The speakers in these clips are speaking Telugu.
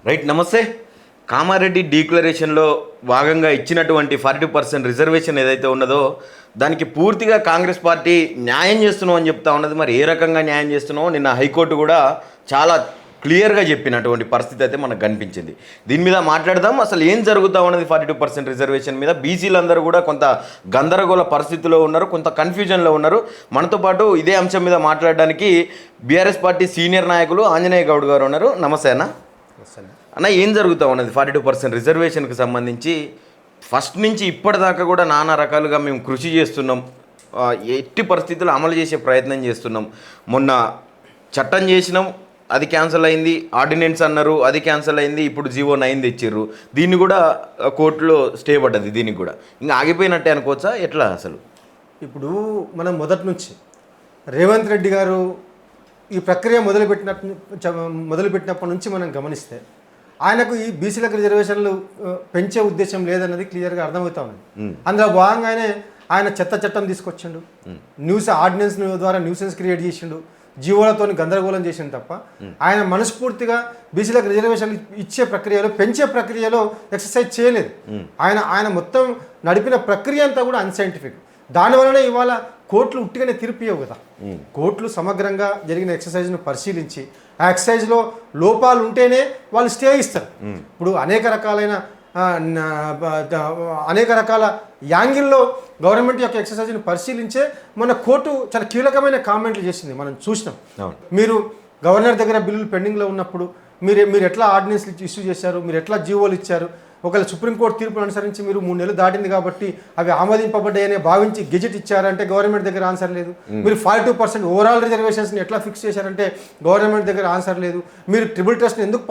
రైట్. నమస్తే. కామారెడ్డి డిక్లరేషన్లో భాగంగా ఇచ్చినటువంటి 40% రిజర్వేషన్ ఏదైతే ఉన్నదో దానికి పూర్తిగా కాంగ్రెస్ పార్టీ న్యాయం చేస్తున్నాం అని చెప్తా ఉన్నది. మరి ఏ రకంగా న్యాయం చేస్తున్నామో నిన్న హైకోర్టు కూడా చాలా క్లియర్గా చెప్పినటువంటి పరిస్థితి అయితే మనకు కనిపించింది. దీని మీద మాట్లాడదాం. అసలు ఏం జరుగుతూ ఉన్నది 42% రిజర్వేషన్ మీద. బీసీలందరూ కూడా కొంత గందరగోళ పరిస్థితిలో ఉన్నారు, కొంత కన్ఫ్యూజన్లో ఉన్నారు. మనతో పాటు ఇదే అంశం మీద మాట్లాడడానికి బీఆర్ఎస్ పార్టీ సీనియర్ నాయకులు ఆంజనేయ గౌడ్ గారు ఉన్నారు. నమస్తే అన్న. అన్న, ఏం జరుగుతూ ఉన్నది 42% రిజర్వేషన్కి సంబంధించి? ఫస్ట్ నుంచి ఇప్పటిదాకా కూడా నానా రకాలుగా మేము కృషి చేస్తున్నాం, ఎట్టి పరిస్థితుల్లో అమలు చేసే ప్రయత్నం చేస్తున్నాం. మొన్న చట్టం చేసినాం, అది క్యాన్సిల్ అయింది. ఆర్డినెన్స్ అన్నారు, అది క్యాన్సిల్ అయింది. ఇప్పుడు జీవో 9 తెచ్చిర్రు, దీన్ని కూడా కోర్టులో స్టే పడ్డది. దీనికి కూడా ఇంకా ఆగిపోయినట్టే అనుకోవచ్చా, ఎట్లా అసలు? ఇప్పుడు మనం మొదటి నుంచి రేవంత్ రెడ్డి గారు ఈ ప్రక్రియ మొదలుపెట్టినప్పటి నుంచి మనం గమనిస్తే ఆయనకు ఈ బీసీలకు రిజర్వేషన్లు పెంచే ఉద్దేశం లేదన్నది క్లియర్గా అర్థమవుతా ఉంది. అందులో భాగంగానే ఆయన చెత్త చట్టం తీసుకొచ్చిండు, ఆర్డినెన్స్ ద్వారా న్యూసెన్స్ క్రియేట్ చేసిండు, జీవోలతో గందరగోళం చేసిండు తప్ప ఆయన మనస్ఫూర్తిగా బీసీలకు రిజర్వేషన్లు ఇచ్చే ప్రక్రియలో, పెంచే ప్రక్రియలో ఎక్సర్సైజ్ చేయలేదు. ఆయన మొత్తం నడిపిన ప్రక్రియ అంతా కూడా అన్సైంటిఫిక్. దానివల్లనే ఇవాళ కోర్టులు ఉట్టిగానే తీర్పియవు కదా. కోర్టులు సమగ్రంగా జరిగిన ఎక్సర్సైజ్ను పరిశీలించి ఆ ఎక్సర్సైజ్లో లోపాలు ఉంటేనే వాళ్ళు స్టే ఇస్తారు. ఇప్పుడు అనేక రకాల యాంగిల్లో గవర్నమెంట్ యొక్క ఎక్సర్సైజ్ని పరిశీలించే మన కోర్టు చాలా కీలకమైన కామెంట్లు చేసింది, మనం చూసినాం. మీరు గవర్నర్ దగ్గర బిల్లులు పెండింగ్లో ఉన్నప్పుడు మీరు ఎట్లా ఆర్డినెన్స్లు ఇష్యూ చేశారు, మీరు ఎట్లా జీవోలు ఇచ్చారు, ఒకవేళ సుప్రీంకోర్టు తీర్పును అనుసరించి మీరు 3 నెలలు దాటింది కాబట్టి అవి ఆమోదింపబడ్డాయనే భావించి గెజెట్ ఇచ్చారంటే గవర్నమెంట్ దగ్గర ఆన్సర్ లేదు. మీరు 42% ఓవరాల్ రిజర్వేషన్స్ని ఎట్లా ఫిక్స్ చేశారంటే గవర్నమెంట్ దగ్గర ఆన్సర్ లేదు. మీరు ట్రిపుల్ టెస్ట్ని ఎందుకు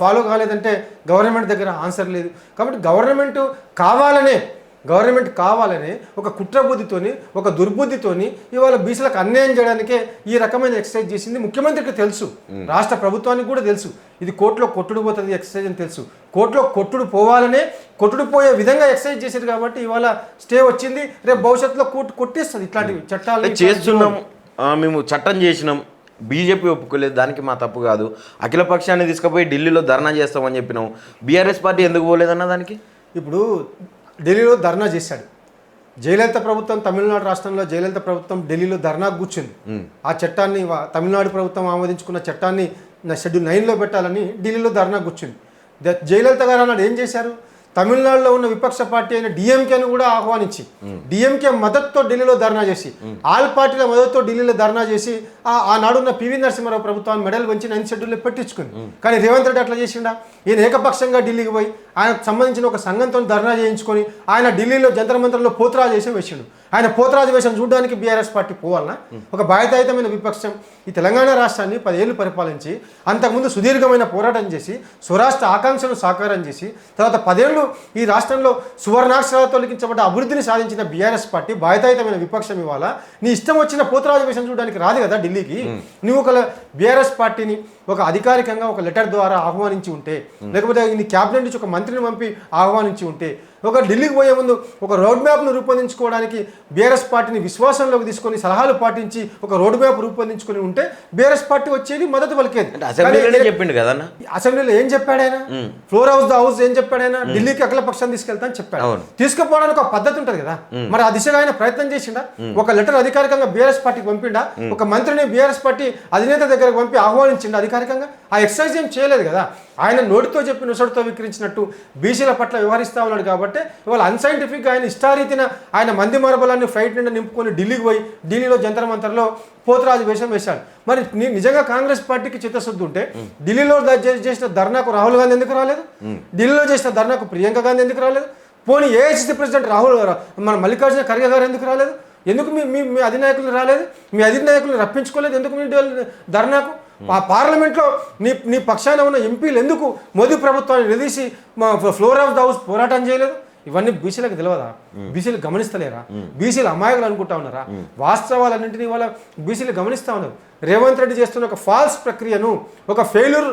ఫాలో కాలేదంటే గవర్నమెంట్ దగ్గర ఆన్సర్ లేదు. కాబట్టి గవర్నమెంట్ కావాలనే ఒక కుట్రబుద్ధితోని, ఒక దుర్బుద్ధితోని ఇవాళ బీసీలకు అన్యాయం చేయడానికే ఈ రకమైన ఎక్సర్సైజ్ చేసింది. ముఖ్యమంత్రికి తెలుసు, రాష్ట్ర ప్రభుత్వానికి కూడా తెలుసు ఇది కోర్టులో కొట్టుడు పోతుంది ఎక్సర్సైజ్ అని తెలుసు. కోర్టులో కొట్టుడు పోవాలనే, కొట్టుడు పోయే విధంగా ఎక్సర్సైజ్ చేశారు కాబట్టి ఇవాళ స్టే వచ్చింది. రేపు భవిష్యత్తులో కోర్టు కొట్టేస్తుంది ఇట్లాంటి చట్టాలు. చేస్తున్నాం, మేము చట్టం చేసినాం, బీజేపీ ఒప్పుకోలేదు, దానికి మా తప్పు కాదు. అఖిల పక్షాన్ని తీసుకుపోయి ఢిల్లీలో ధర్నా చేస్తామని చెప్పినాం. బీఆర్ఎస్ పార్టీ ఎందుకు పోలేదన్న దానికి? ఇప్పుడు ఢిల్లీలో ధర్నా చేశాడు జయలలిత ప్రభుత్వం. తమిళనాడు రాష్ట్రంలో జయలలిత ప్రభుత్వం ఢిల్లీలో ధర్నా కూర్చుంది. ఆ చట్టాన్ని, తమిళనాడు ప్రభుత్వం ఆమోదించుకున్న చట్టాన్ని షెడ్యూల్ 9లో పెట్టాలని ఢిల్లీలో ధర్నా కూర్చుంది. జయలలిత గారు అన్నాడు ఏం చేశారు, తమిళనాడులో ఉన్న విపక్ష పార్టీ అయిన డిఎంకేను కూడా ఆహ్వానించి డిఎంకే మద్దతుతో ఢిల్లీలో ధర్నా చేసి, ఆల్ పార్టీల మద్దతుతో ఢిల్లీలో ధర్నా చేసి ఆనాడున్న పివి నరసింహారావు ప్రభుత్వాన్ని మెడల్ వంచి 9 షెడ్యూల్లో పెట్టించుకుంది. కానీ రేవంత్ రెడ్డి అట్లా చేసిండా? ఈయన ఏకపక్షంగా ఢిల్లీకి పోయి ఆయనకు సంబంధించిన ఒక సంఘంతో ధర్నా చేయించుకొని ఆయన ఢిల్లీలో జంతర్ మంతర్లో పోతురాజు వేషం వేసిండు. ఆయన పోతురాజు వేషం చూడడానికి బీఆర్ఎస్ పార్టీ పోవాలన్నా? ఒక బాధ్యతాయుతమైన విపక్షం ఈ తెలంగాణ రాష్ట్రాన్ని 10 ఏళ్ళు పరిపాలించి అంతకుముందు సుదీర్ఘమైన పోరాటం చేసి స్వరాష్ట్ర ఆకాంక్షను సాకారం చేసి తర్వాత 10 ఏళ్ళు ఈ రాష్ట్రంలో సువర్ణాక్షరాలతో లిఖించబడ్డ అభివృద్ధిని సాధించిన బీఆర్ఎస్ పార్టీ బాధ్యతాయుతమైన విపక్షం ఇవాళ నీ ఇష్టం వచ్చిన పోతురాజు వేషం చూడడానికి రాదు కదా ఢిల్లీకి. నువ్వు ఒక బీఆర్ఎస్ పార్టీని ఒక అధికారికంగా ఒక లెటర్ ద్వారా ఆహ్వానించి ఉంటే, లేకపోతే నీ క్యాబినెట్ నుంచి ఒక మంత్రిని పంపి ఆహ్వానించి ఉంటే, ఒక ఢిల్లీకి పోయే ముందు ఒక రోడ్ మ్యాప్ను రూపొందించుకోవడానికి బీఆర్ఎస్ పార్టీని విశ్వాసంలోకి తీసుకొని సలహాలు పాటించి ఒక రోడ్ మ్యాప్ రూపొందించుకొని ఉంటే బీఆర్ఎస్ పార్టీ వచ్చేది, మద్దతు పలికేది. అసెంబ్లీలో ఏం చెప్పాడు ఆయన? ఫ్లోర్ హౌస్ ఏం చెప్పాడు ఆయన? ఢిల్లీకి అఖిల పక్షాన్ని తీసుకెళ్తా అని చెప్పాడు. తీసుకుపోవడానికి ఒక పద్ధతి ఉంటుంది కదా, మరి ఆ దిశగా ఆయన ప్రయత్నం చేసిండా? ఒక లెటర్ అధికారికంగా బీఆర్ఎస్ పార్టీకి పంపిండా? ఒక మంత్రిని బీఆర్ఎస్ పార్టీ అధినేత దగ్గరకు పంపి ఆహ్వానించిండా అధికారికంగా? ఆ ఎక్సర్సైజ్ ఏం చేయలేదు కదా. ఆయన నోటితో చెప్పి నొసడితో విక్రించినట్టు బీసీల పట్ల వ్యవహరిస్తూ ఉన్నాడు కాబట్టి ఇవాళ అన్సైంటిఫిక్గా ఆయన ఇష్టారీతిన ఆయన మంది మరబలాన్ని ఫ్లైట్ నిండా నింపుకొని ఢిల్లీకి పోయి ఢిల్లీలో జంతర్ మంతర్లో పోతురాజు వేషం వేశాడు. మరి నిజంగా కాంగ్రెస్ పార్టీకి చిత్తశుద్ధి ఉంటే ఢిల్లీలో చేసిన ధర్నాకు రాహుల్ గాంధీ ఎందుకు రాలేదు? ఢిల్లీలో చేసిన ధర్నాకు ప్రియాంక గాంధీ ఎందుకు రాలేదు? పోనీ ఏఐసీసీ ప్రెసిడెంట్ మన మల్లికార్జున ఖర్గే గారు ఎందుకు రాలేదు? ఎందుకు మీ అధినాయకులు రాలేదు? మీ అధినాయకులు రప్పించుకోలేదు ఎందుకు మీ ధర్నాకు? ఆ పార్లమెంట్లో నీ పక్షాన ఉన్న ఎంపీలు ఎందుకు మోదీ ప్రభుత్వాన్ని నిలదీసి ఫ్లోర్ ఆఫ్ ద హౌస్ పోరాటం చేయలేదు? ఇవన్నీ బీసీలకు తెలియదా? బీసీలు గమనిస్తలేరా? బీసీలు అమాయకులు అనుకుంటా ఉన్నారా? వాస్తవాలన్నింటినీ వాళ్ళ బీసీలు గమనిస్తూ ఉన్నారు. రేవంత్ రెడ్డి చేస్తున్న ఒక ఫాల్స్ ప్రక్రియను, ఒక ఫెయిల్యూర్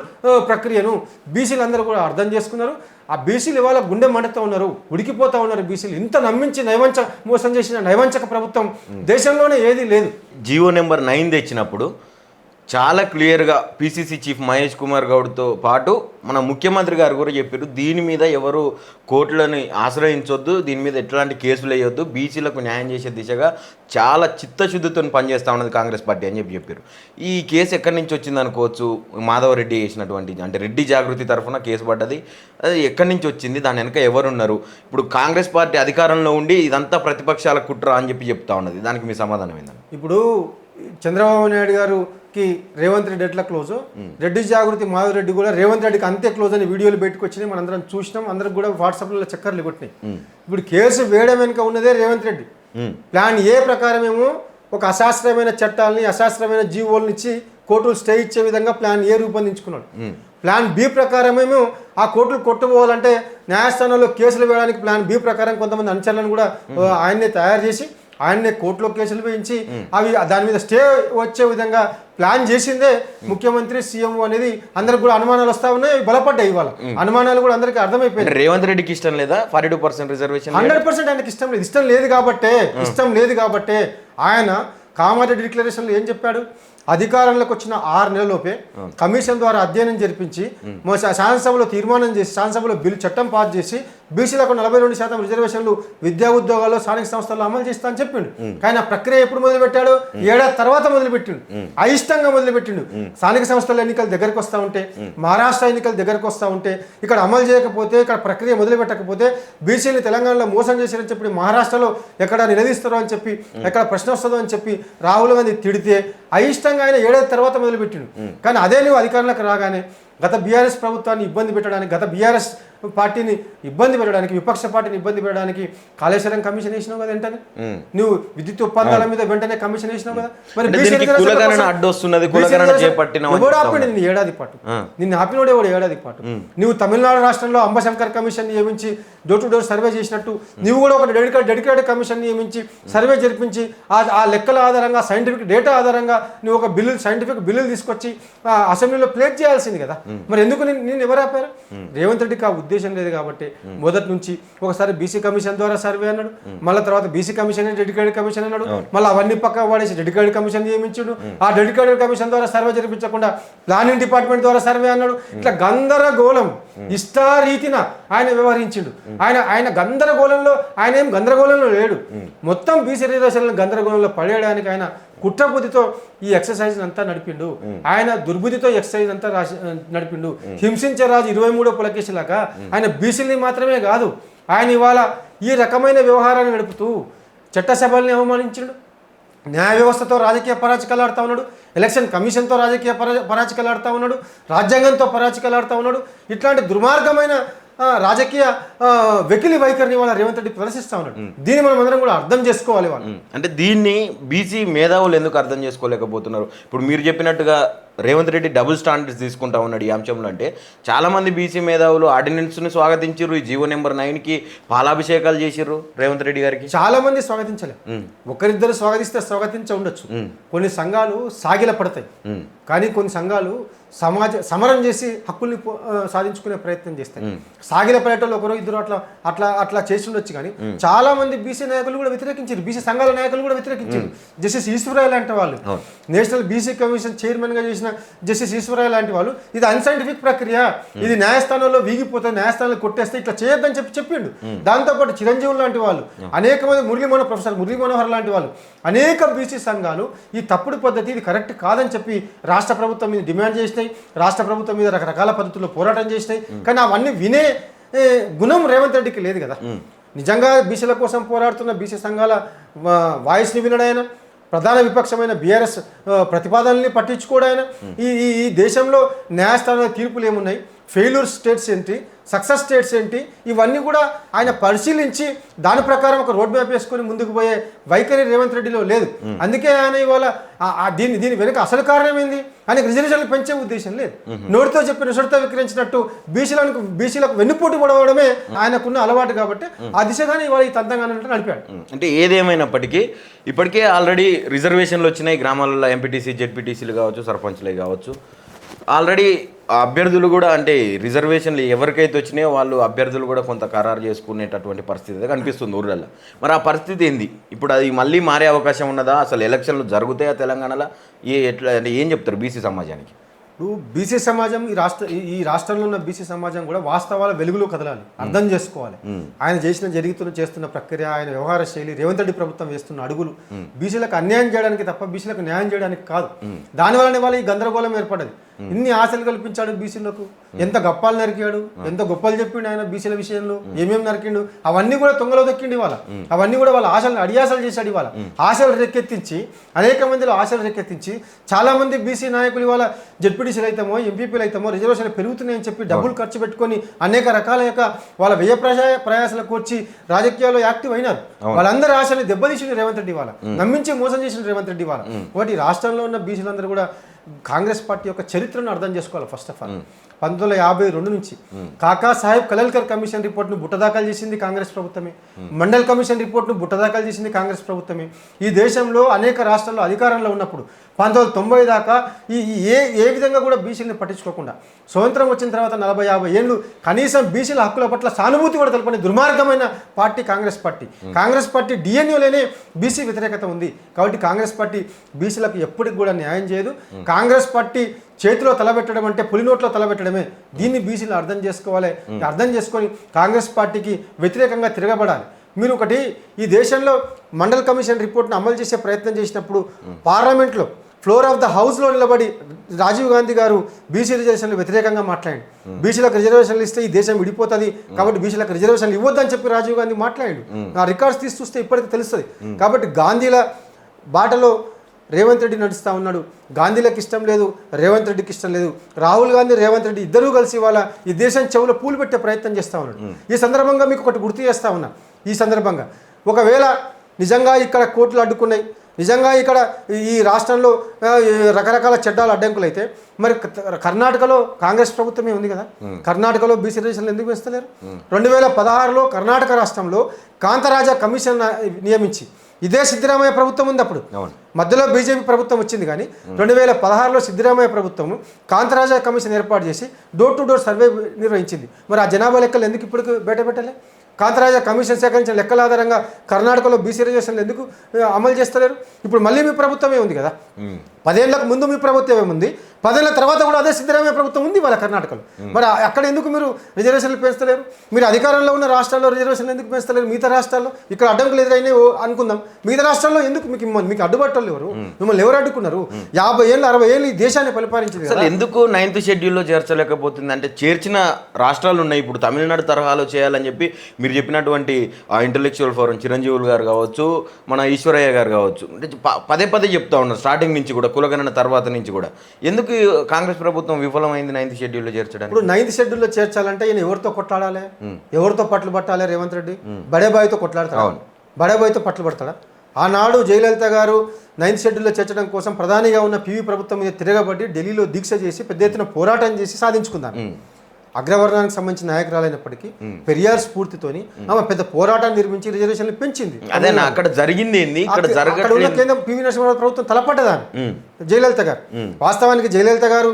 ప్రక్రియను బీసీలు అందరూ కూడా అర్థం చేసుకున్నారు. ఆ బీసీలు ఇవాళ గుండె మండుతూ ఉన్నారు, ఉడికిపోతూ ఉన్నారు. బీసీలు ఇంత నమ్మించి మోసం చేసిన నైవంచక ప్రభుత్వం దేశంలోనే ఏదీ లేదు. జీవో నెంబర్ 9 తెచ్చినప్పుడు చాలా క్లియర్గా పిసిసి చీఫ్ మహేష్ కుమార్ గౌడ్తో పాటు మన ముఖ్యమంత్రి గారు కూడా చెప్పారు, దీని మీద ఎవరు కోర్టులను ఆశ్రయించొద్దు, దీని మీద ఎట్లాంటి కేసులు వేయొద్దు, బీసీలకు న్యాయం చేసే దిశగా చాలా చిత్తశుద్ధితో పనిచేస్తూ ఉన్నది కాంగ్రెస్ పార్టీ అని చెప్పారు. ఈ కేసు ఎక్కడి నుంచి వచ్చింది అనుకోవచ్చు? మాధవరెడ్డి చేసినటువంటి, అంటే రెడ్డి జాగృతి తరఫున కేసు పడ్డది, అది ఎక్కడి నుంచి వచ్చింది, దాని వెనక ఎవరున్నారు? ఇప్పుడు కాంగ్రెస్ పార్టీ అధికారంలో ఉండి ఇదంతా ప్రతిపక్షాల కుట్ర అని చెప్తా ఉన్నది, దానికి మీ సమాధానం ఏంటంటే? ఇప్పుడు చంద్రబాబు నాయుడు గారుకి రేవంత్ రెడ్డి ఎట్లా క్లోజ్, రెడ్డి జాగృతి మాధవ్ రెడ్డి కూడా రేవంత్ రెడ్డికి అంతే క్లోజ్ అని వీడియోలు పెట్టుకొచ్చినాయి, మనందరం చూసినాం, అందరికి కూడా వాట్సాప్లో చక్కర్లు కొట్టినాయి. ఇప్పుడు కేసు వేయడం వెనుక ఉన్నదే రేవంత్ రెడ్డి. ప్లాన్ ఏ ప్రకారం ఏమో ఒక అశాస్త్రమైన చట్టాలని, అశాస్త్రమైన జీవోలను ఇచ్చి కోర్టులు స్టే ఇచ్చే విధంగా ప్లాన్ ఏ రూపొందించుకున్నాడు. ప్లాన్ బి ప్రకారమేమో ఆ కోర్టులు కొట్టుకోవాలంటే న్యాయస్థానంలో కేసులు వేయడానికి ప్లాన్ బి ప్రకారం కొంతమంది అనుచరులను కూడా ఆయన్నే తయారు చేసి ఆయన్నే కోర్టులో కేసులు వేయించి అవి దాని మీద స్టే వచ్చే విధంగా ప్లాన్ చేసిందే ముఖ్యమంత్రి, సీఎం అనేది అందరికి కూడా అనుమానాలు వస్తా ఉన్నాయి, బలపడ్డాయి. ఇవాళ అనుమానాలు కూడా అందరికీ అర్థమైపోయింది. రేవంత్ రెడ్డికి ఇష్టం లేదా 42% రిజర్వేషన్? 100% ఆయనకి ఇష్టం లేదు. ఇష్టం లేదు కాబట్టే ఆయన కామారెడ్డి డిక్లరేషన్లో ఏం చెప్పాడు? అధికారంలోకి వచ్చిన 6 నెలలలోపే కమిషన్ ద్వారా అధ్యయనం జరిపించి శాసనసభలో తీర్మానం చేసి శాసనసభలో బిల్లు చట్టం పాస్ చేసి బీసీలకు 42% రిజర్వేషన్లు విద్యా ఉద్యోగాల్లో స్థానిక సంస్థల్లో అమలు చేస్తా అని చెప్పిండు. కానీ ఆ ప్రక్రియ ఎప్పుడు మొదలుపెట్టాడు? ఏడాది తర్వాత మొదలుపెట్టిండు, అయిష్టంగా మొదలుపెట్టిండు. స్థానిక సంస్థల ఎన్నికలు దగ్గరకు వస్తూ ఉంటే, మహారాష్ట్ర ఎన్నికలు దగ్గరకు వస్తూ ఉంటే, ఇక్కడ అమలు చేయకపోతే, ఇక్కడ ప్రక్రియ మొదలు పెట్టకపోతే బీసీని తెలంగాణలో మోసం చేశారని చెప్పి మహారాష్ట్రలో ఎక్కడ నిలదీస్తారో అని చెప్పి, ఎక్కడ ప్రశ్న వస్తుందో అని చెప్పి రాహుల్ గాంధీ తిడితే అయిష్టంగా ఆయన ఏడాది తర్వాత మొదలుపెట్టిండు. కానీ అదే నువ్వు అధికారంలోకి రాగానే గత బీఆర్ఎస్ ప్రభుత్వాన్ని ఇబ్బంది పెట్టడానికి, గత బీఆర్ఎస్ పార్టీని ఇబ్బంది పెట్టడానికి, విపక్ష పార్టీని ఇబ్బంది పెట్టడానికి కాళేశ్వరం కమిషన్ వేసినావు కదా వెంటనే. నువ్వు విద్యుత్ ఒప్పందాల మీద వెంటనే కమిషన్ వేసినావు కదా. మరి ఎవడు ఆపండి నిన్ను ఏడాది పాటు? నిన్ను ఆపినోడు ఎవడు ఏడాది పాటు? నువ్వు తమిళనాడు రాష్ట్రంలో అంబశంకర్ కమిషన్ నియమించి డోర్ టు డోర్ సర్వే చేసినట్టు నువ్వు కూడా ఒక డెడికేటెడ్ కమిషన్ నియమించి సర్వే జరిపించి ఆ లెక్కల ఆధారంగా, సైంటిఫిక్ డేటా ఆధారంగా నువ్వు ఒక సైంటిఫిక్ బిల్లులు తీసుకొచ్చి అసెంబ్లీలో ప్లేట్ చేయాల్సింది కదా. మరి ఎందుకు నేను ఎవరు ఆపారు? రేవంత్ రెడ్డికి ఆ ఉద్దేశం లేదు కాబట్టి మొదటి నుంచి ఒకసారి బీసీ కమిషన్ ద్వారా సర్వే అన్నాడు, మళ్ళీ తర్వాత బీసీ కమిషన్ డెడికేటెడ్ కమిషన్ అన్నాడు, మళ్ళీ అవన్నీ పక్క వాడేసి డెడికేటెడ్ కమిషన్ నియమించాడు. ఆ డెడికేటెడ్ కమిషన్ ద్వారా సర్వే జరిపించకుండా ప్లానింగ్ డిపార్ట్మెంట్ ద్వారా సర్వే అన్నాడు. ఇట్లా గందరగోళం ఇష్టారీతిన ఆయన వ్యవహరించిండు. ఆయన గందరగోళంలో, ఆయన ఏం గందరగోళంలో లేడు, మొత్తం బీసీ రిజర్వేషన్లను గందరగోళంలో పడేయడానికి ఆయన కుట్రబుద్ధితో ఈ ఎక్సర్సైజ్ అంతా నడిపిండు. ఆయన దుర్బుద్ధితో ఎక్సర్సైజ్ అంతా నడిపిండు. హింసించే రాజు 23వ పులకేశిలాగా ఆయన బీసీని మాత్రమే కాదు, ఆయన ఇవాళ ఈ రకమైన వ్యవహారాన్ని నడుపుతూ చట్టసభల్ని అవమానించాడు, న్యాయ వ్యవస్థతో రాజకీయ పరాచికలు ఆడుతూ ఉన్నాడు, ఎలక్షన్ కమిషన్తో రాజకీయ పరాచికలు ఆడుతూ ఉన్నాడు, రాజ్యాంగంతో పరాచికలు ఆడుతూ ఉన్నాడు. ఇట్లాంటి దుర్మార్గమైన రాజకీయ వెకిలి వైఖరిని వాళ్ళ రేవంత్ రెడ్డి ప్రదర్శిస్తూ ఉన్నాడు. దీన్ని మనం అందరం కూడా అర్థం చేసుకోవాలి. వాళ్ళు అంటే దీన్ని బీసీ మేధావులు ఎందుకు అర్థం చేసుకోలేకపోతున్నారు? ఇప్పుడు మీరు చెప్పినట్టుగా రేవంత్ రెడ్డి డబుల్ స్టాండర్డ్స్ తీసుకుంటా ఉన్నాడు ఈ అంశంలో. అంటే చాలామంది బీసీ మేధావులు ఆర్డినెన్స్ని స్వాగతించారు, ఈ జీవో నెంబర్ 9కి పాలాభిషేకాలు చేసిర్రు రేవంత్ రెడ్డి గారికి. చాలా మంది స్వాగతించలేదు, ఒకరిద్దరు స్వాగతిస్తే స్వాగతించ ఉండొచ్చు. కొన్ని సంఘాలు సాగిల పడతాయి, కానీ కొన్ని సంఘాలు సమరం చేసి హక్కుల్ని సాధించుకునే ప్రయత్నం చేస్తాయి. సాగిల పడేటోళ్ళు ఒకరు ఇద్దరు అట్లా చేసి ఉండొచ్చు. కానీ చాలా మంది బీసీ నాయకులు కూడా వ్యతిరేకించారు, బీసీ సంఘాల నాయకులు కూడా వ్యతిరేకించారు. జస్టిస్ ఈశ్వరయ్య లాంటి వాళ్ళు, నేషనల్ బీసీ కమిషన్ చైర్మన్ గా చేసిన జస్టిస్ ఈశ్వరయ్య లాంటి వాళ్ళు, ఇది అన్సైంటిఫిక్ ప్రక్రియ, ఇది న్యాయస్థానంలో వీగిపోతే న్యాయస్థానంలో కొట్టేస్తే ఇట్లా చేయొద్దని చెప్పిండు. దాంతోపాటు చిరంజీవి లాంటి వాళ్ళు, అనేక మంది ప్రొఫెసర్ మురళీ మనోహర్ లాంటి వాళ్ళు, అనేక బీసీ సంఘాలు ఈ తప్పుడు పద్ధతి, ఇది కరెక్ట్ కాదని చెప్పి రాష్ట్ర ప్రభుత్వం మీద డిమాండ్ చేసినాయి, రాష్ట్ర ప్రభుత్వం మీద రకరకాల పద్ధతుల్లో పోరాటం చేసినాయి. కానీ అవన్నీ వినే గుణం రేవంత్ రెడ్డికి లేదు కదా. నిజంగా బీసీల కోసం పోరాడుతున్న బీసీ సంఘాల వాయిస్ని వినడాయన, ప్రధాన విపక్షమైన బీఆర్ఎస్ ప్రతిపాదనల్ని పట్టించుకోవడాయన, ఈ దేశంలో న్యాయస్థానాల తీర్పులు ఏమున్నాయి, ఫెయిల్యూర్ స్టేట్స్ ఏంటి, సక్సెస్ స్టేట్స్ ఏంటి, ఇవన్నీ కూడా ఆయన పరిశీలించి దాని ప్రకారం ఒక రోడ్ మ్యాప్ వేసుకొని ముందుకు పోయే వైఖరి రేవంత్ రెడ్డిలో లేదు. అందుకే ఆయన ఇవాళ దీని వెనుక అసలు కారణం ఏంది, ఆయనకు రిజర్వేషన్లు పెంచే ఉద్దేశం లేదు. నోటితో చెప్పి నొసటితో విక్రయించినట్టు బీసీలకు వెన్నుపోటు పడవడమే ఆయనకున్న అలవాటు. కాబట్టి ఆ దిశగానే ఇవాళ ఈ తంతంగానే నడిపాడు. అంటే ఏదేమైనప్పటికీ ఇప్పటికే ఆల్రెడీ రిజర్వేషన్లు వచ్చినాయి గ్రామాలలో, ఎంపీటీసీ జెడ్పీటీసీలు కావచ్చు, సర్పంచ్లే కావచ్చు. ఆల్రెడీ అభ్యర్థులు కూడా అంటే రిజర్వేషన్లు ఎవరికైతే వచ్చినాయో వాళ్ళు అభ్యర్థులు కూడా కొంత ఖరారు చేసుకునేటటువంటి పరిస్థితి అయితే కనిపిస్తుంది ఊర్లలో. మరి ఆ పరిస్థితి ఏంది ఇప్పుడు? అది మళ్ళీ మారే అవకాశం ఉన్నదా? అసలు ఎలక్షన్లు జరుగుతాయా తెలంగాణలో? ఎట్లా అంటే ఏం చెప్తారు బీసీ సమాజానికి? ఇప్పుడు బీసీ సమాజం ఈ రాష్ట్రంలో ఉన్న బీసీ సమాజం కూడా వాస్తవాల వెలుగులో కదలాలి, అర్థం చేసుకోవాలి. ఆయన చేస్తున్న ప్రక్రియ, ఆయన వ్యవహార శైలి, రేవంత్ రెడ్డి ప్రభుత్వం వేస్తున్న అడుగులు బీసీలకు అన్యాయం చేయడానికి తప్ప బీసీలకు న్యాయం చేయడానికి కాదు. దానివల్లనే వాళ్ళ ఈ గందరగోళం ఏర్పడదు. ఇన్ని ఆశలు కల్పించాడు బీసీలకు, ఎంత గప్పాలు నరికాడు, ఎంత గొప్పలు చెప్పిండు ఆయన బీసీల విషయంలో, ఏమేమి నరికిండు అవన్నీ కూడా తొంగలో దొక్కిండు ఇవాళ. అవన్నీ కూడా వాళ్ళ ఆశలను అడియాసలు చేశాడు ఇవాళ. ఆశలు రెక్కెత్తించి అనేక మందిలో ఆశలు రెక్కెత్తించి చాలా మంది బీసీ నాయకులు ఇవాళ జెడ్పీటీసీలు అయితేమో ఎంపీపీలు అయితేమో రిజర్వేషన్లు పెరుగుతున్నాయని చెప్పి డబ్బులు ఖర్చు పెట్టుకొని అనేక రకాల యొక్క వాళ్ళ వ్యయ ప్రయాసాలకు వచ్చి రాజకీయాల్లో యాక్టివ్ అయినారు. వాళ్ళందరి ఆశలు దెబ్బతీసిండు రేవంత్ రెడ్డి ఇవాళ, నమ్మించి మోసం చేసిన రేవంత్ రెడ్డి ఇవాళ. ఒకటి రాష్ట్రంలో ఉన్న బీసీలందరూ కూడా కాంగ్రెస్ పార్టీ యొక్క చరిత్రను అర్థం చేసుకోవాలి. ఫస్ట్ ఆఫ్ ఆల్ 1952 నుంచి కాకా సాహెబ్ కలల్కర్ కమిషన్ రిపోర్ట్ను బుట్టదాఖలు చేసింది కాంగ్రెస్ ప్రభుత్వమే. మండల్ కమిషన్ రిపోర్ట్ను బుట్టదాఖలు చేసింది కాంగ్రెస్ ప్రభుత్వమే. ఈ దేశంలో అనేక రాష్ట్రాల్లో అధికారంలో ఉన్నప్పుడు 1990 దాకా ఏ విధంగా కూడా బీసీలను పట్టించుకోకుండా స్వతంత్రం వచ్చిన తర్వాత 40-50 ఏళ్ళు కనీసం బీసీల హక్కుల పట్ల సానుభూతి కూడా తెలపని దుర్మార్గమైన party Congress party. Congress party డిఎన్ఏలోనే బీసీ వ్యతిరేకత ఉంది. కాబట్టి కాంగ్రెస్ పార్టీ బీసీలకు ఎప్పటికి కూడా న్యాయం చేయదు. కాంగ్రెస్ పార్టీ చేతిలో తలబెట్టడం అంటే పులినోట్లో తలబెట్టడమే. దీన్ని బీసీలు అర్థం చేసుకోవాలి. అర్థం చేసుకొని కాంగ్రెస్ పార్టీకి వ్యతిరేకంగా తిరగబడాలి. మీరు ఒకటి, ఈ దేశంలో మండల్ కమిషన్ రిపోర్ట్ను అమలు చేసే ప్రయత్నం చేసినప్పుడు పార్లమెంట్లో ఫ్లోర్ ఆఫ్ ద హౌస్లో నిలబడి రాజీవ్ గాంధీ గారు బీసీ రిజర్వేషన్లు వ్యతిరేకంగా మాట్లాడాడు. బీసీలకు రిజర్వేషన్లు ఇస్తే ఈ దేశం విడిపోతుంది కాబట్టి బీసీలకు రిజర్వేషన్లు ఇవ్వద్దని చెప్పి రాజీవ్ గాంధీ మాట్లాడాడు. ఆ రికార్డ్స్ తీసి చూస్తే ఇప్పటికీ తెలుస్తుంది. కాబట్టి గాంధీల బాటలో రేవంత్ రెడ్డి నడుస్తూ ఉన్నాడు. గాంధీలకు ఇష్టం లేదు, రేవంత్ రెడ్డికి ఇష్టం లేదు. రాహుల్ గాంధీ, రేవంత్ రెడ్డి ఇద్దరూ కలిసి వాళ్ళ ఈ దేశం చెవులో పూలు పెట్టే ప్రయత్నం చేస్తూ ఉన్నాడు. ఈ సందర్భంగా మీకు ఒకటి గుర్తు చేస్తూ ఉన్నా. ఈ సందర్భంగా ఒకవేళ నిజంగా ఇక్కడ కోర్టులు అడ్డుకున్నాయి, నిజంగా ఇక్కడ ఈ రాష్ట్రంలో రకరకాల చట్టాలు అడ్డంకులు అయితే మరి కర్ణాటకలో కాంగ్రెస్ ప్రభుత్వమే ఉంది కదా, కర్ణాటకలో బీసీ రిజర్వేషన్లు ఎందుకు వేస్తలేరు? 2016లో కర్ణాటక రాష్ట్రంలో కాంతరాజా కమిషన్ నియమించి, ఇదే సిద్ధరామయ్య ప్రభుత్వం ఉంది అప్పుడు, మధ్యలో బీజేపీ ప్రభుత్వం వచ్చింది. కానీ 2016లో సిద్ధరామయ్య ప్రభుత్వం కాంతరాజా కమిషన్ ఏర్పాటు చేసి డోర్ టు డోర్ సర్వే నిర్వహించింది. మరి ఆ జనాభా లెక్కలు ఎందుకు ఇప్పుడు బయట పెట్టలే? కాంతరాజా కమిషన్ సేకరించిన లెక్కల ఆధారంగా కర్ణాటకలో బీసీ రిజర్వేషన్లు ఎందుకు అమలు చేస్తలేరు? ఇప్పుడు మళ్ళీ మీ ప్రభుత్వమే ఉంది కదా, 10 ఏళ్లకు ముందు మీ ప్రభుత్వమే ఉంది, 10 ఏళ్ల తర్వాత కూడా అదే సిద్ధరామయ్య ప్రభుత్వం ఉంది వాళ్ళ కర్ణాటకలో. మరి అక్కడ ఎందుకు మీరు రిజర్వేషన్లు పెంచలేరు? మీరు అధికారంలో ఉన్న రాష్ట్రాల్లో రిజర్వేషన్లు ఎందుకు పెంచలేరు? మిగతా రాష్ట్రాల్లో ఇక్కడ అడ్డంకులు ఎదురైనాయి అనుకుందాం, మిగతా రాష్ట్రాల్లో ఎందుకు మీకు అడ్డుపట్టలు ఎవరు? మిమ్మల్ని ఎవరు అడ్డుకున్నారు? 50 ఏళ్ళు 60 ఏళ్ళు ఈ దేశాన్ని పరిపాలించింది. అసలు ఎందుకు 9th షెడ్యూల్లో చేర్చలేకపోతుంది? అంటే చేర్చిన రాష్ట్రాలు ఉన్నాయి. ఇప్పుడు తమిళనాడు తరహాలో చేయాలని చెప్పి మీరు చెప్పినటువంటి ఇంటలెక్చువల్ ఫోరం చిరంజీవులు గారు కావచ్చు, మన ఈశ్వరయ్య గారు కావచ్చు, అంటే పదే చెప్తా ఉన్నారు స్టార్టింగ్ నుంచి కూడా, కులగణన తర్వాత నుంచి కూడా. ఎందుకు కాంగ్రెస్ ప్రభుత్వం విఫలమైంది 9th షెడ్యూల్లో చేర్చడానికి? ఇప్పుడు 9th షెడ్యూల్లో చేర్చాలంటే ఈయన ఎవరితో కొట్లాడాలి, ఎవరితో పట్లు పట్టాలి? రేవంత్ రెడ్డి బడేబాయితో కొట్లాడతాడు, బడేబాయితో పట్లు పడతాడా? ఆనాడు జయలలిత గారు 9th షెడ్యూల్లో చేర్చడం కోసం ప్రధానిగా ఉన్న పివి ప్రభుత్వం మీద తిరగబడి ఢిల్లీలో దీక్ష చేసి పెద్ద ఎత్తున పోరాటం చేసి సాధించుకుందాం. అగ్రవర్ణానికి సంబంధించిన నాయకురాలైనప్పటికీ పెరియార్ స్ఫూర్తితోని ఆమె పెద్ద పోరాటాన్ని నిర్మించి రిజర్వేషన్లు పెంచింది. అదే అక్కడ జరిగింది ఏంది? ఇక్కడ కేంద్రం పివి నరసింహారావు ప్రభుత్వం తలపడ్డదాన్ని జయలలిత గారు. వాస్తవానికి జయలలిత గారు,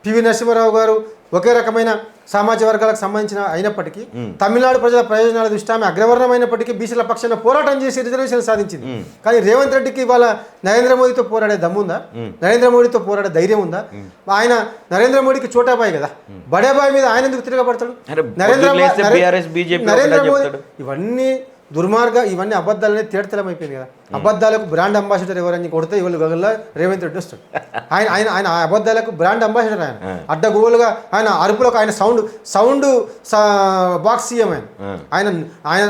పివి నరసింహారావు గారు ఒకే రకమైన సామాజిక వర్గాలకు సంబంధించిన అయినప్పటికీ తమిళనాడు ప్రజల ప్రయోజనాల దృష్ట్యా ఆమె అగ్రవర్ణమైనప్పటికీ బీసీల పక్షాన పోరాటం చేసి రిజర్వేషన్ సాధించింది. కానీ రేవంత్ రెడ్డికి ఇవాళ నరేంద్ర మోడీతో పోరాడే దమ్ముందా? నరేంద్ర మోడీతో పోరాడే ధైర్యం ఉందా? ఆయన నరేంద్ర మోడీకి చోటాబాయి కదా, బడేబాయి మీద ఆయన ఎందుకు తిరగబడతాడు? నరేంద్ర మోడీ ఇవన్నీ ఇవన్నీ అబద్ధాలనే తేటతలం అయిపోయింది కదా. అబద్ధాలకు బ్రాండ్ అంబాసిడర్ ఎవరని కొడితే ఇవాళ గగల్లో రేవంత్ రెడ్డి వస్తాడు. ఆయన అబద్ధాలకు బ్రాండ్ అంబాసిడర్. ఆయన అడ్డగోలుగా ఆయన అరుపులకు ఆయన సౌండ్ బాక్స్ సీఎం.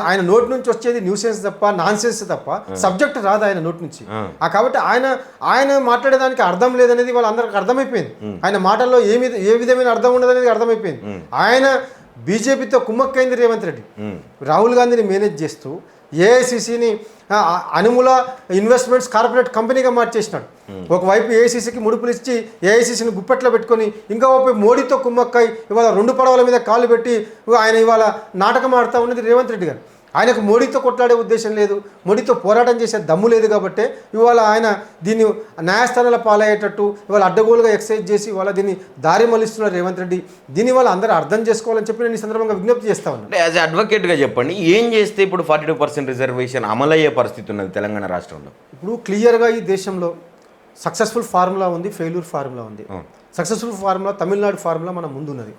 ఆయన నోటి నుంచి వచ్చేది న్యూసెన్స్ తప్ప, నాన్ సెన్స్ తప్ప సబ్జెక్ట్ రాదు ఆయన నోటి నుంచి. కాబట్టి ఆయన మాట్లాడేదానికి అర్థం లేదనేది వాళ్ళందరికీ అర్థమైపోయింది. ఆయన మాటల్లో ఏ విధమైన అర్థం ఉండదనేది అర్థమైపోయింది. ఆయన బీజేపీతో కుమ్మక్కైంది రేవంత్ రెడ్డి. రాహుల్ గాంధీని మేనేజ్ చేస్తూ ఏఐసిసిని అనుముల ఇన్వెస్ట్మెంట్స్ కార్పొరేట్ కంపెనీగా మార్చేసినాడు. ఒకవైపు ఏఐసిసికి ముడుపులు ఇచ్చి ఏఐసిసిని గుప్పెట్లో పెట్టుకొని, ఇంకా వైపు మోడీతో కుమ్మక్కై ఇవాళ 2 పడవల మీద కాళ్ళు పెట్టి ఆయన ఇవాళ నాటకం ఆడుతూ ఉన్నది రేవంత్ రెడ్డి గారు. ఆయనకు మోడీతో కొట్లాడే ఉద్దేశం లేదు, మోడీతో పోరాటం చేసే దమ్ము లేదు కాబట్టి ఇవాళ ఆయన దీన్ని న్యాయస్థానాల పాలయ్యేటట్టు ఇవాళ అడ్డగోలుగా ఎక్సైజ్ చేసి ఇవాళ దీన్ని దారి మళ్ళిస్తున్నారు రేవంత్ రెడ్డి. దీన్ని వాళ్ళు అందరూ అర్థం చేసుకోవాలని చెప్పి నేను ఈ సందర్భంగా విజ్ఞప్తి చేస్తా ఉన్నాను. అంటే యాజ్ అడ్వకేట్గా చెప్పండి, ఏం చేస్తే ఇప్పుడు 42% రిజర్వేషన్ అమలయ్యే పరిస్థితి ఉన్నది తెలంగాణ రాష్ట్రంలో? ఇప్పుడు క్లియర్గా ఈ దేశంలో సక్సెస్ఫుల్ ఫార్ములా ఉంది, ఫెయిల్యూర్ ఫార్ములా ఉంది. సక్సెస్ఫుల్ ఫార్ములా తమిళనాడు ఫార్ములా మన ముందున్నది.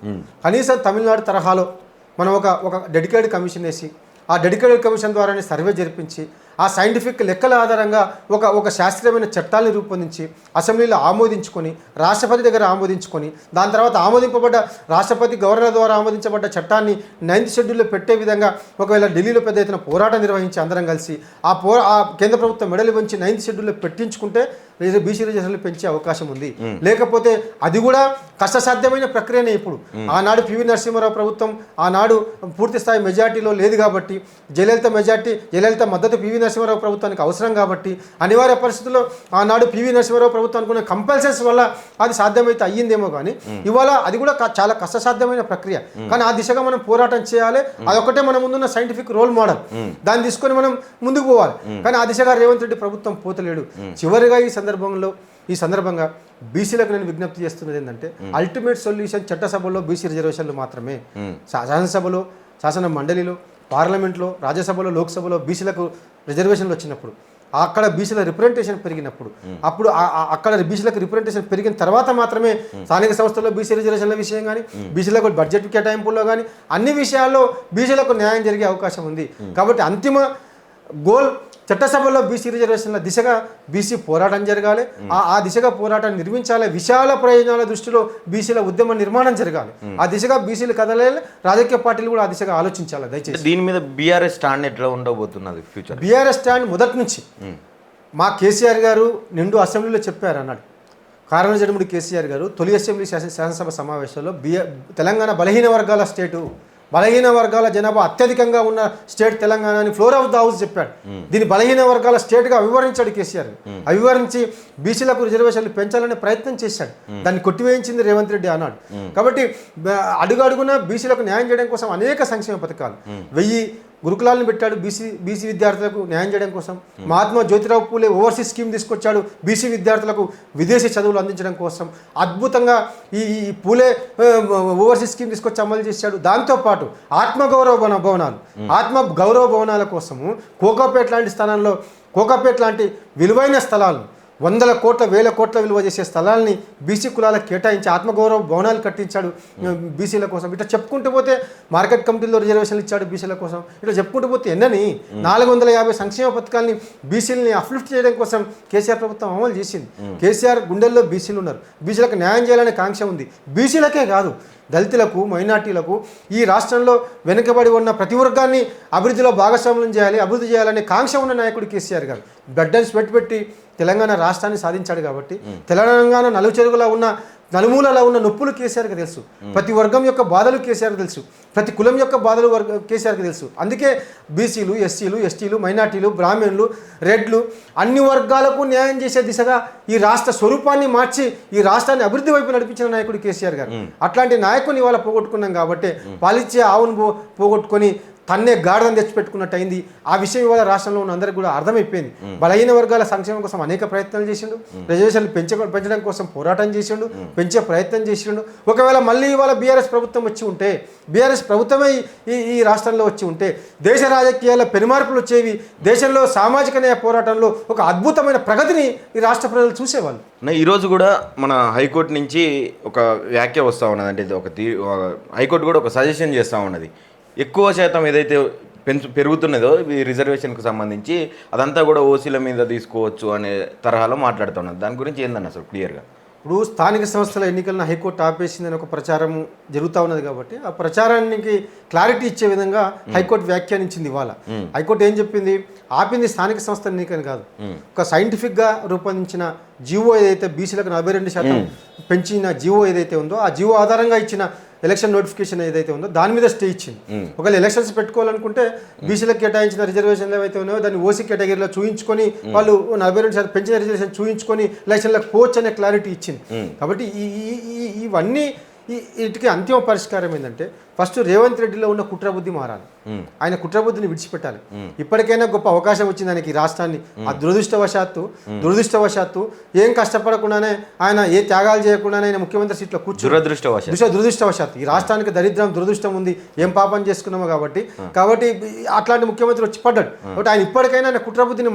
కనీసం తమిళనాడు తరహాలో మనం ఒక డెడికేటెడ్ కమిషన్ వేసి ఆ డెడికేటెడ్ కమిషన్ ద్వారానే సర్వే జరిపించి ఆ సైంటిఫిక్ లెక్కల ఆధారంగా ఒక శాస్త్రీయమైన చట్టాలను రూపొందించి అసెంబ్లీలో ఆమోదించుకొని రాష్ట్రపతి దగ్గర ఆమోదించుకొని దాని తర్వాత ఆమోదింపబడ్డ రాష్ట్రపతి గవర్నర్ ద్వారా ఆమోదించబడ్డ చట్టాన్ని 9th షెడ్యూల్లో పెట్టే విధంగా ఒకవేళ ఢిల్లీలో పెద్ద ఎత్తున పోరాటం నిర్వహించి అందరం కలిసి ఆ కేంద్ర ప్రభుత్వం మెడలు వంచి 9th షెడ్యూల్లో పెట్టించుకుంటే బీసీ రిజర్వేషన్లు పెంచే అవకాశం ఉంది. లేకపోతే అది కూడా కష్టసాధ్యమైన ప్రక్రియనే. ఇప్పుడు ఆనాడు పివి నరసింహారావు ప్రభుత్వం ఆనాడు పూర్తి స్థాయి మెజార్టీలో లేదు కాబట్టి జయలలిత మద్దతు పివి నరసింహారావు ప్రభుత్వానికి అవసరం కాబట్టి అనివార్య పరిస్థితుల్లో ఆనాడు పివి నరసింహారావు ప్రభుత్వం అనుకున్న కంపల్సరీస్ వల్ల అది సాధ్యమైతే అయ్యిందేమో కానీ ఇవాళ అది కూడా చాలా కష్టసాధ్యమైన ప్రక్రియ. కానీ ఆ దిశగా మనం పోరాటం చేయాలి. అదొకటే మన ముందున్న సైంటిఫిక్ రోల్ మోడల్. దాన్ని తీసుకొని మనం ముందుకు పోవాలి. కానీ ఆ దిశగా రేవంత్ రెడ్డి ప్రభుత్వం పోతలేడు. చివరిగా ఈ సందర్భంగా బీసీలకు నేను విజ్ఞప్తి చేస్తున్నది ఏంటంటే అల్టిమేట్ సొల్యూషన్ చట్టసభలో బీసీ రిజర్వేషన్లు మాత్రమే. శాసనసభలో, శాసన మండలిలో, పార్లమెంట్లో, రాజ్యసభలో, లోక్సభలో బీసీలకు రిజర్వేషన్లు వచ్చినప్పుడు అక్కడ బీసీల రిప్రజెంటేషన్ పెరిగినప్పుడు అప్పుడు అక్కడ బీసీలకు రిప్రజెంటేషన్ పెరిగిన తర్వాత మాత్రమే స్థానిక సంస్థల్లో బీసీ రిజర్వేషన్ల విషయం కానీ బీసీలకు బడ్జెట్ కేటాయింపుల్లో కానీ అన్ని విషయాల్లో బీసీలకు న్యాయం జరిగే అవకాశం ఉంది. కాబట్టి అంతిమ గోల్ చట్టసభలో బీసీ రిజర్వేషన్ల దిశగా బీసీ పోరాటం జరగాలి. ఆ దిశగా పోరాటాన్ని నిర్మించాలి. విశాల ప్రయోజనాల దృష్టిలో బీసీల ఉద్యమ నిర్మాణం జరగాలి. ఆ దిశగా బీసీలు కదలాలి. రాజకీయ పార్టీలు కూడా ఆ దిశగా ఆలోచించాలి. దయచేసి దీని మీద బీఆర్ఎస్ స్టాండ్ ఎట్లా ఉండబోతున్నది ఫ్యూచర్? బీఆర్ఎస్ స్టాండ్ మొదటి నుంచి మా కేసీఆర్ గారు నిండు అసెంబ్లీలో చెప్పారు అన్నాడు. కారణజన్ముడు కేసీఆర్ గారు తొలి అసెంబ్లీ శాసనసభ సమావేశంలో తెలంగాణ బలహీన వర్గాల స్టేటు, బలహీన వర్గాల జనాభా అత్యధికంగా ఉన్న స్టేట్ తెలంగాణ అని ఫ్లోర్ ఆఫ్ ద హౌస్ చెప్పాడు. దీన్ని బలహీన వర్గాల స్టేట్గా వివరించాడు కేసీఆర్. వివరించి బీసీలకు రిజర్వేషన్లు పెంచాలనే ప్రయత్నం చేశాడు. దాన్ని కొట్టివేయించింది రేవంత్ రెడ్డి అన్నాడు. కాబట్టి అడుగడుగున బీసీలకు న్యాయం చేయడం కోసం అనేక సంక్షేమ పథకాలు 1000 గురుకులాలను పెట్టాడు బీసీ విద్యార్థులకు న్యాయం చేయడం కోసం. మహాత్మా జ్యోతిరావు పూలే ఓవర్సీస్ స్కీమ్ తీసుకొచ్చాడు బీసీ విద్యార్థులకు విదేశీ చదువులు అందించడం కోసం. అద్భుతంగా ఈ పూలే ఓవర్సీస్ స్కీమ్ తీసుకొచ్చి అమలు చేశాడు. దాంతోపాటు ఆత్మగౌరవ భవనాల కోసము కోకాపేట లాంటి విలువైన స్థలాలు 100 కోట్ల 1000 కోట్ల విలువ చేసే స్థలాల్ని బీసీ కులాలకు కేటాయించి ఆత్మగౌరవ భవనాలు కట్టించాడు బీసీల కోసం. ఇట్లా చెప్పుకుంటూ పోతే మార్కెట్ కమిటీలో రిజర్వేషన్లు ఇచ్చాడు బీసీల కోసం. ఇట్లా చెప్పుకుంటూ పోతే ఎన్నని 450 సంక్షేమ పథకాల్ని బీసీలని అప్లిఫ్ట్ చేయడం కోసం కేసీఆర్ ప్రభుత్వం అమలు చేసింది. కేసీఆర్ గుండెల్లో బీసీలు ఉన్నారు. బీసీలకు న్యాయం చేయాలనే కాంక్ష ఉంది. బీసీలకే కాదు, దళితులకు, మైనార్టీలకు, ఈ రాష్ట్రంలో వెనుకబడి ఉన్న ప్రతి వర్గాన్ని అభివృద్ధిలో భాగస్వామ్యం చేయాలి, అభివృద్ధి చేయాలనే కాంక్ష ఉన్న నాయకుడు కేసీఆర్ గారు. గడ్డని స్వెట్ పెట్టి తెలంగాణ రాష్ట్రాన్ని సాధించాడు కాబట్టి తెలంగాణ నలుమూలలో ఉన్న నొప్పులు కేసీఆర్కి తెలుసు. ప్రతి వర్గం యొక్క బాధలు కేసీఆర్కి తెలుసు. ప్రతి కులం యొక్క బాధలు కేసీఆర్కి తెలుసు. అందుకే బీసీలు, ఎస్సీలు, ఎస్టీలు, మైనార్టీలు, బ్రాహ్మణులు, రెడ్లు అన్ని వర్గాలకు న్యాయం చేసే దిశగా ఈ రాష్ట్ర స్వరూపాన్ని మార్చి ఈ రాష్ట్రాన్ని అభివృద్ధి వైపు నడిపించిన నాయకుడు కేసీఆర్ గారు. అట్లాంటి నాయకుని ఇవాళ పోగొట్టుకున్నాం కాబట్టి పాలిచ్చే ఆవును పోగొట్టుకొని తన్నే గాఢం తెచ్చిపెట్టుకున్నట్టు అయింది. ఆ విషయం ఇవాళ రాష్ట్రంలో ఉన్న అందరికీ కూడా అర్థమైపోయింది. బలహీన వర్గాల సంక్షేమం కోసం అనేక ప్రయత్నాలు చేసిండు. రిజర్వేషన్లు పెంచడం కోసం పోరాటం చేసిండు, పెంచే ప్రయత్నం చేసిండు. ఒకవేళ మళ్ళీ ఇవాళ బీఆర్ఎస్ ప్రభుత్వం వచ్చి ఉంటే, బీఆర్ఎస్ ప్రభుత్వమే ఈ రాష్ట్రంలో వచ్చి ఉంటే దేశ రాజకీయాల్లో పెనుమార్పులు వచ్చేవి. దేశంలో సామాజిక న్యాయ పోరాటంలో ఒక అద్భుతమైన ప్రగతిని ఈ రాష్ట్ర ప్రజలు చూసేవాళ్ళు. ఈరోజు కూడా మన హైకోర్టు నుంచి ఒక వ్యాఖ్య వస్తూ ఉన్నది. అంటే హైకోర్టు కూడా ఒక సజెషన్ చేస్తూ ఉన్నది. ఎక్కువ శాతం ఏదైతే పెరుగుతున్నదో ఈ రిజర్వేషన్కు సంబంధించి అదంతా కూడా ఓసీల మీద తీసుకోవచ్చు అనే తరహాలో మాట్లాడుతున్నది. దాని గురించి ఏందన్న అసలు క్లియర్గా? ఇప్పుడు స్థానిక సంస్థల ఎన్నికలను హైకోర్టు ఆపేసిందని ఒక ప్రచారం జరుగుతూ ఉన్నది కాబట్టి ఆ ప్రచారానికి క్లారిటీ ఇచ్చే విధంగా హైకోర్టు వ్యాఖ్యానించింది. ఇవాళ హైకోర్టు ఏం చెప్పింది? ఆపింది స్థానిక సంస్థల ఎన్నికని కాదు, ఒక సైంటిఫిక్గా రూపొందించిన జీవో ఏదైతే బీసీలకు 42% పెంచిన జీవో ఏదైతే ఉందో ఆ జీవో ఆధారంగా ఇచ్చిన ఎలక్షన్ నోటిఫికేషన్ ఏదైతే ఉందో దాని మీద స్టే ఇచ్చింది. ఒకవేళ ఎలక్షన్స్ పెట్టుకోవాలనుకుంటే బీసీలకు కేటాయించిన రిజర్వేషన్లు ఏవైతే ఉన్నాయో దాన్ని ఓసీ కేటగిరీలో చూయించుకొని వాళ్ళు 42% పెంచిన రిజర్వేషన్ చూయించుకొని ఎలక్షన్లకు పోవచ్చు అనే క్లారిటీ ఇచ్చింది. కాబట్టి ఇవన్నీ వీటికి అంతిమ పరిష్కారం ఏంటంటే ఫస్ట్ రేవంత్ రెడ్డిలో ఉన్న కుట్రబుద్ధి మారాలి. ఆయన కుట్రబుద్ధిని విడిచిపెట్టాలి. ఇప్పటికైనా గొప్ప అవకాశం వచ్చింది ఆయనకి ఈ రాష్ట్రాన్ని. ఆ దురదృష్టవశాత్తు ఏం కష్టపడకుండానే ఆయన ఏ త్యాగాలు చేయకుండానే ఆయన ముఖ్యమంత్రి సీట్లో కూర్చొని దురదృష్టవశాత్తు ఈ రాష్ట్రానికి దరిద్రం దురదృష్టం ఉంది, ఏం పాపం చేసుకున్నామో కాబట్టి అట్లాంటి ముఖ్యమంత్రి వచ్చి పడ్డాడు. కాబట్టి ఆయన ఇప్పటికైనా ఆయన కుట్రబుద్ధిని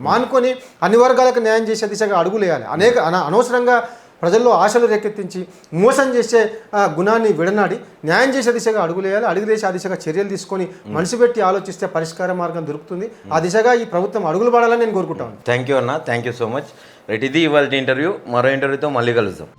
మానుకొని అన్ని వర్గాలకు న్యాయం చేసే దిశగా అడుగులేయాలి. అనవసరంగా ప్రజల్లో ఆశలు రేకెత్తించి మోసం చేసే గుణాన్ని విడనాడి న్యాయం చేసే దిశగా అడుగులేయాలి. అడుగులేసి ఆ దిశగా చర్యలు తీసుకొని మనసు పెట్టి ఆలోచిస్తే పరిష్కార మార్గం దొరుకుతుంది. ఆ దిశగా ఈ ప్రభుత్వం అడుగులు పడాలని నేను కోరుకుంటాను. థ్యాంక్ యూ అన్న, thank you so much. Right, ఇది ఇవాళ ఇంటర్వ్యూ. మరో ఇంటర్వ్యూతో మళ్ళీ కలుద్దాం.